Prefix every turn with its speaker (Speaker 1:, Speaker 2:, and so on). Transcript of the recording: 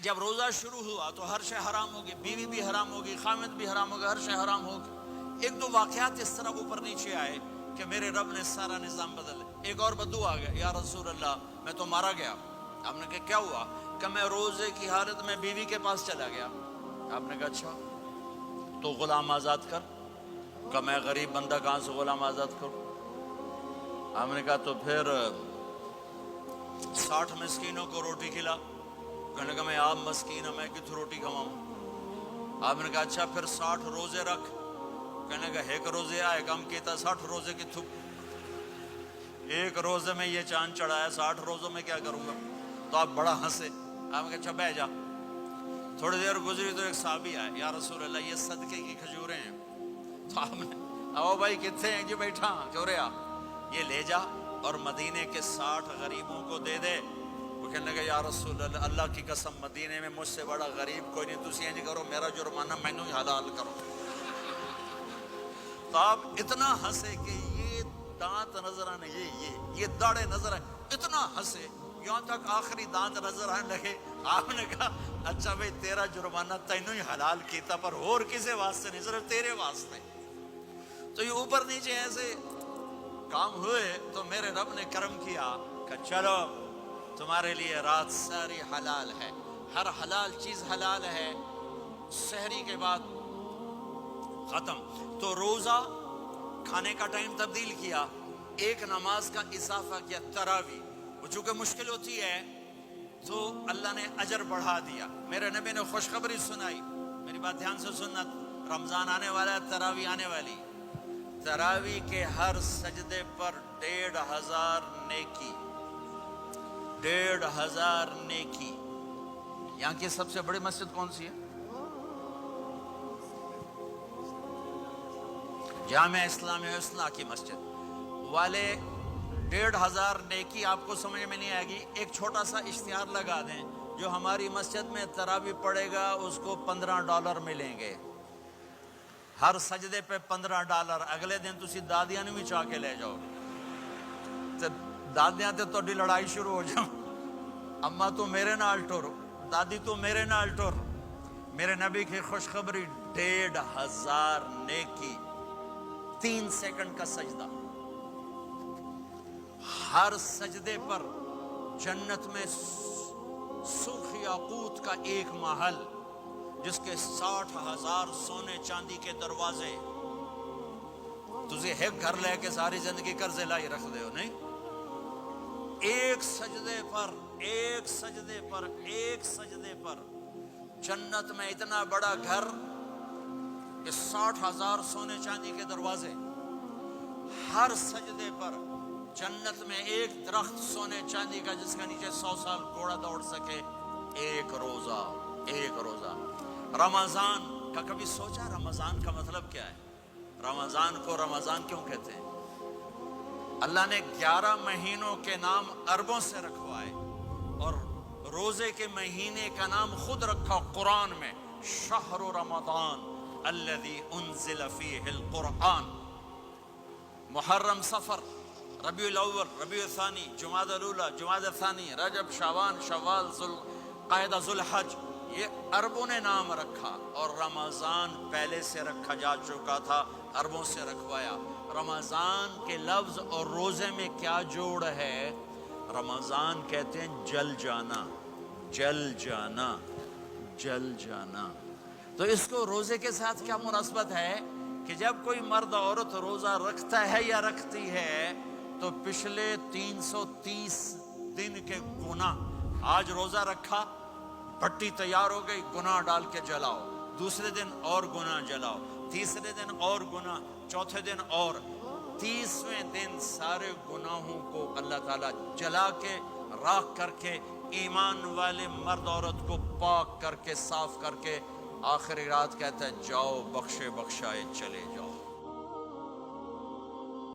Speaker 1: جب روزہ شروع ہوا تو ہر شے حرام ہوگی، بیوی بھی حرام ہوگی، خامد بھی حرام ہوگا، ہر شے حرام ہوگی۔ ایک دو واقعات اس طرح اوپر نیچے آئے کہ میرے رب نے سارا نظام بدل۔ ایک اور بدو آ گیا، یا رسول اللہ میں تو مارا گیا۔ آپ نے کہا کیا ہوا؟ کہ میں روزے کی حالت میں بیوی کے پاس چلا گیا۔ آپ نے کہا اچھا تو غلام آزاد کر۔ کہ میں غریب بندہ کہاں سے غلام آزاد کروں؟ آپ نے کہا تو پھر 60 مسکینوں کو روٹی کھلا۔ کہنے لگا میں آپ مسکین ہوں، میں کتوں روٹی کھواؤں؟ آپ نے کہا اچھا پھر 60 روزے رکھ۔ کہنے لگا ایک روزے آئے کم کیتا 60 روزے کتوں؟ ایک روزے میں یہ چاند چڑھایا، 60 روزوں میں کیا کروں گا؟ تو آپ بڑا ہنسے۔ آپ نے کہا اچھا بہ جا۔ تھوڑی دیر گزری تو ایک صحابی آئے، یا رسول اللہ یہ صدقے کی کھجوریں ہیں۔ تو آپ نے آؤ بھائی کتنے ہیں؟ جی بیٹھا چورے آ، یہ لے جا اور مدینے کے 60 غریبوں کو دے دے۔ وہ کہنے لگا یا رسول اللہ اللہ کی قسم مدینے میں مجھ سے بڑا غریب کوئی نہیں، تسی انج کرو میرا جرمانہ مینوں ہی حلال کرو۔ تو آپ اتنا ہنسے کہ یہ دانت نظر آنے، یہ داڑے نظر آئے، اتنا ہنسے یہاں تک آخری دانت نظر آنے لگے۔ آپ نے کہا اچھا بھائی تیرا جرمانہ تینوں ہی حلال کیتا، پر اور کسے واسطے نہیں، صرف تیرے واسطے۔ تو یہ اوپر نیچے ایسے کام ہوئے تو میرے رب نے کرم کیا کہ چلو تمہارے لیے رات ساری حلال ہے، ہر حلال چیز حلال ہے۔ سحری کے بعد ختم تو روزہ کھانے کا ٹائم تبدیل کیا، ایک نماز کا اضافہ کیا، تراویح۔ وہ چونکہ مشکل ہوتی ہے تو اللہ نے اجر بڑھا دیا۔ میرے نبی نے خوشخبری سنائی، میری بات دھیان سے سننا، رمضان آنے والا ہے، تراویح آنے والی۔ تراویح کے ہر سجدے پر 1500 نیکی، 1500 نیکی۔ یہاں کی سب سے بڑی مسجد کون سی ہے؟ جامعہ اسلامیہ اصلاح کی مسجد والے 1500 نیکی آپ کو سمجھ میں نہیں آئے گی۔ ایک چھوٹا سا اشتہار لگا دیں، جو ہماری مسجد میں تراویح پڑے گا اس کو $15 ملیں گے، ہر سجدے پہ $15۔ اگلے دن تسی دادیاں نے بھی چاہ کے لے جاؤ، دادیاں تے تہاڈی لڑائی شروع ہو جاؤ، اماں تو میرے نال ٹر، دادی تو میرے نال ٹر۔ میرے نبی کی خوشخبری 1500 نیکی، 3 سیکنڈ کا سجدہ، ہر سجدے پر جنت میں سرخ یاقوت کا ایک محل جس کے 60,000 سونے چاندی کے دروازے۔ تجھے ایک گھر لے کے ساری زندگی قرضے لائی رکھ دے ہو نہیں؟ ایک سجدے پر، ایک سجدے پر، ایک سجدے پر جنت میں اتنا بڑا گھر کہ 60,000 سونے چاندی کے دروازے، ہر سجدے پر جنت میں ایک درخت سونے چاندی کا جس کا نیچے 100 سال گھوڑا دوڑ سکے۔ ایک روزہ، ایک روزہ۔ رمضان کا کبھی سوچا رمضان کا مطلب کیا ہے؟ رمضان کو رمضان کیوں کہتے ہیں؟ اللہ نے 11 مہینوں کے نام عربوں سے رکھوائے اور روزے کے مہینے کا نام خود رکھا قرآن میں، شہر رمضان الذی انزل فیہ القرآن۔ محرم، صفر، ربیع الاول، ربیع الثانی، جمادی الاولی، جمادی الثانی، رجب، شعبان، شوال، ذوالقعدہ، ذوالحج، یہ عربوں نے نام رکھا، اور رمضان پہلے سے رکھا جا چکا تھا، عربوں سے رکھوایا۔ رمضان کے لفظ اور روزے میں کیا جوڑ ہے؟ رمضان کہتے ہیں جل جانا، جل جانا، جل جانا۔ تو اس کو روزے کے ساتھ کیا مناسبت ہے کہ جب کوئی مرد عورت روزہ رکھتا ہے یا رکھتی ہے تو پچھلے 330 دن کے گناہ، آج روزہ رکھا، بھٹی تیار ہو گئی، گناہ ڈال کے جلاؤ، دوسرے دن اور گناہ جلاؤ، تیسرے دن اور گناہ، چوتھے دن اور، 30ویں دن سارے گناہوں کو اللہ تعالیٰ جلا کے، راکھ کر کے، ایمان والے مرد عورت کو پاک کر کے، صاف کر کے، آخری رات کہتا ہے جاؤ بخشے بخشائے چلے جاؤ۔